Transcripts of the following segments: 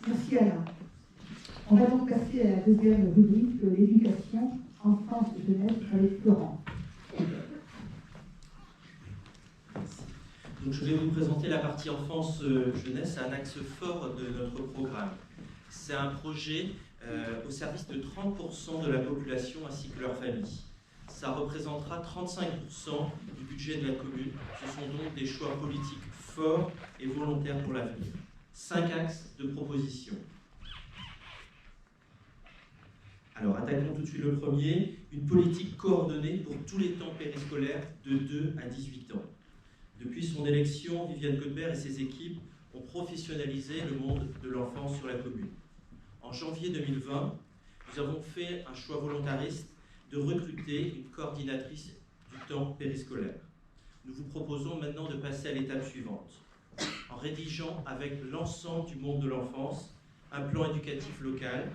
Merci Alain. On va donc passer à la deuxième rubrique, l'éducation, enfance et jeunesse, avec Florent. Donc, je vais vous présenter la partie enfance-jeunesse, un axe fort de notre programme. C'est un projet au service de 30% de la population ainsi que leur famille. Ça représentera 35% du budget de la commune. Ce sont donc des choix politiques forts et volontaires pour l'avenir. 5 axes de propositions. Alors, attaquons tout de suite le premier. Une politique coordonnée pour tous les temps périscolaires de 2 à 18 ans. Depuis son élection, Viviane Codebert et ses équipes ont professionnalisé le monde de l'enfance sur la commune. En janvier 2020, nous avons fait un choix volontariste de recruter une coordinatrice du temps périscolaire. Nous vous proposons maintenant de passer à l'étape suivante, en rédigeant avec l'ensemble du monde de l'enfance un plan éducatif local,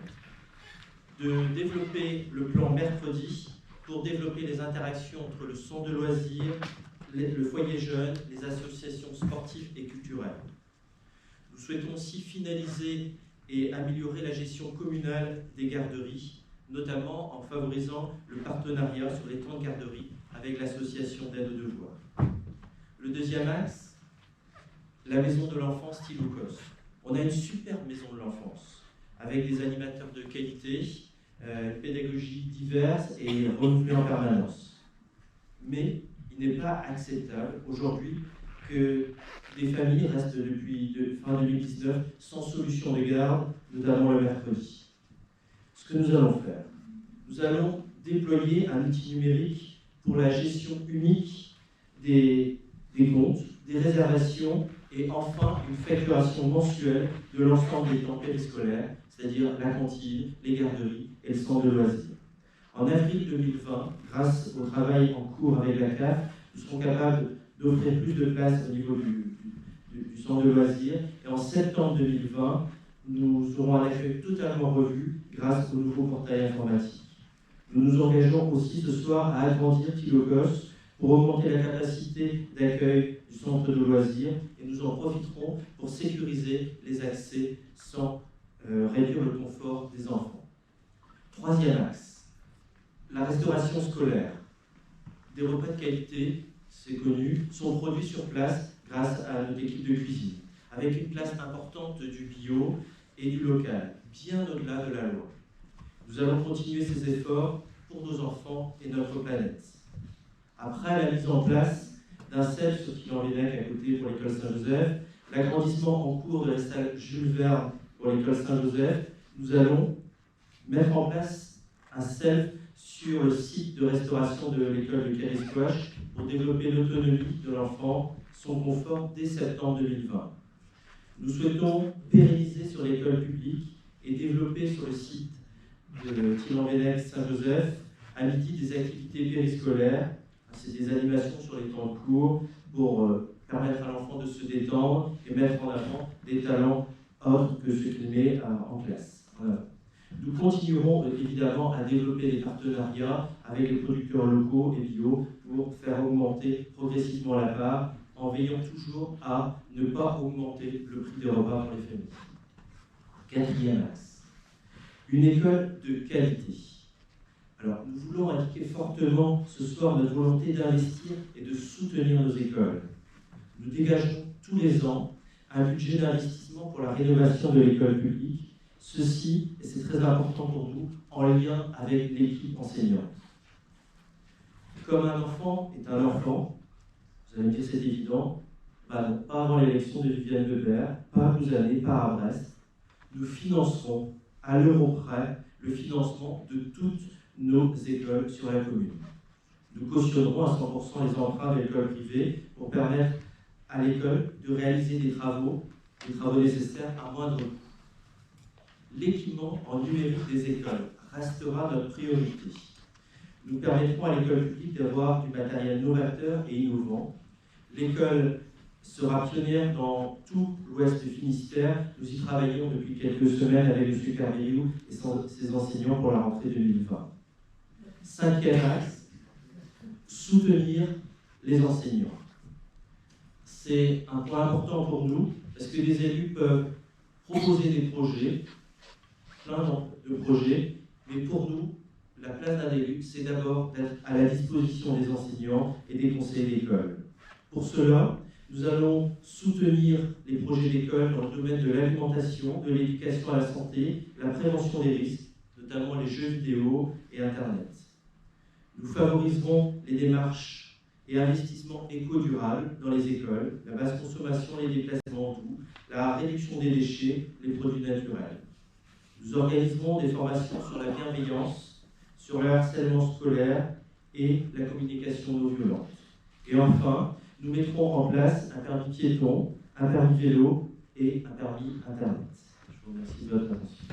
de développer le plan mercredi pour développer les interactions entre le centre de loisirs, le foyer jeune, les associations sportives et culturelles. Nous souhaitons aussi finaliser et améliorer la gestion communale des garderies, notamment en favorisant le partenariat sur les temps de garderie avec l'association d'aide aux devoirs. Le deuxième axe, la maison de l'enfance Tilocos. On a une superbe maison de l'enfance, avec des animateurs de qualité, pédagogie diverse et renouvelée en permanence. Mais il n'est pas acceptable aujourd'hui que des familles restent depuis fin 2019 sans solution de garde, notamment le mercredi. Ce que nous allons faire, nous allons déployer un outil numérique pour la gestion unique des comptes, des réservations et enfin une facturation mensuelle de l'ensemble des temps périscolaires, c'est-à-dire la cantine, les garderies et le centre de loisirs. En avril 2020, grâce au travail en cours avec la CAF, nous serons capables d'offrir plus de places au niveau du centre de loisirs. Et en septembre 2020, nous aurons un accueil totalement revu grâce au nouveau portail informatique. Nous nous engageons aussi ce soir à agrandir Tilocos pour augmenter la capacité d'accueil du centre de loisirs et nous en profiterons pour sécuriser les accès sans réduire le confort des enfants. Troisième axe, la restauration scolaire. Des repas de qualité, c'est connu, sont produits sur place grâce à notre équipe de cuisine, avec une place importante du bio et du local, bien au-delà de la loi. Nous allons continuer ces efforts pour nos enfants et notre planète. Après la mise en place d'un CEF sur Quillan-Vénec à côté pour l'école Saint-Joseph, l'agrandissement en cours de la salle Jules Verne pour l'école Saint-Joseph, nous allons mettre en place un CEF sur le site de restauration de l'école de Carisquash pour développer l'autonomie de l'enfant, son confort dès septembre 2020. Nous souhaitons pérenniser sur l'école publique et développer sur le site de Quillan-Vénec Saint-Joseph à midi des activités périscolaires. C'est des animations sur les temps de cours pour permettre à l'enfant de se détendre et mettre en avant des talents autres que ceux qu'il met en classe. Voilà. Nous continuerons évidemment à développer des partenariats avec les producteurs locaux et bio pour faire augmenter progressivement la part en veillant toujours à ne pas augmenter le prix des repas pour les familles. Quatrième axe, une école de qualité. Alors, nous voulons indiquer fortement ce soir notre volonté d'investir et de soutenir nos écoles. Nous dégageons tous les ans un budget d'investissement pour la rénovation de l'école publique. Ceci, et c'est très important pour nous, en lien avec l'équipe enseignante. Comme un enfant est un enfant, vous allez me dire c'est évident, pas avant l'élection de Viviane Codebert, pas à Couzanet, pas à Brest, nous financerons à l'euro près le financement de toutes nos écoles sur la commune. Nous cautionnerons à 100% les emprunts de l'école privée pour permettre à l'école de réaliser des travaux nécessaires à moindre coût. L'équipement en numérique des écoles restera notre priorité. Nous permettrons à l'école publique d'avoir du matériel novateur et innovant. L'école sera pionnière dans tout l'ouest du Finistère. Nous y travaillons depuis quelques semaines avec M. Carvillou et ses enseignants pour la rentrée 2020. Cinquième axe, soutenir les enseignants. C'est un point important pour nous parce que les élus peuvent proposer des projets, plein de projets, mais pour nous, la place d'un élu, c'est d'abord d'être à la disposition des enseignants et des conseillers d'école. Pour cela, nous allons soutenir les projets d'école dans le domaine de l'alimentation, de l'éducation à la santé, la prévention des risques, notamment les jeux vidéo et Internet. Nous favoriserons les démarches et investissements éco-durables dans les écoles, la basse consommation et les déplacements doux, la réduction des déchets, les produits naturels. Nous organiserons des formations sur la bienveillance, sur le harcèlement scolaire et la communication non violente. Et enfin, nous mettrons en place un permis piéton, un permis vélo et un permis Internet. Je vous remercie de votre attention.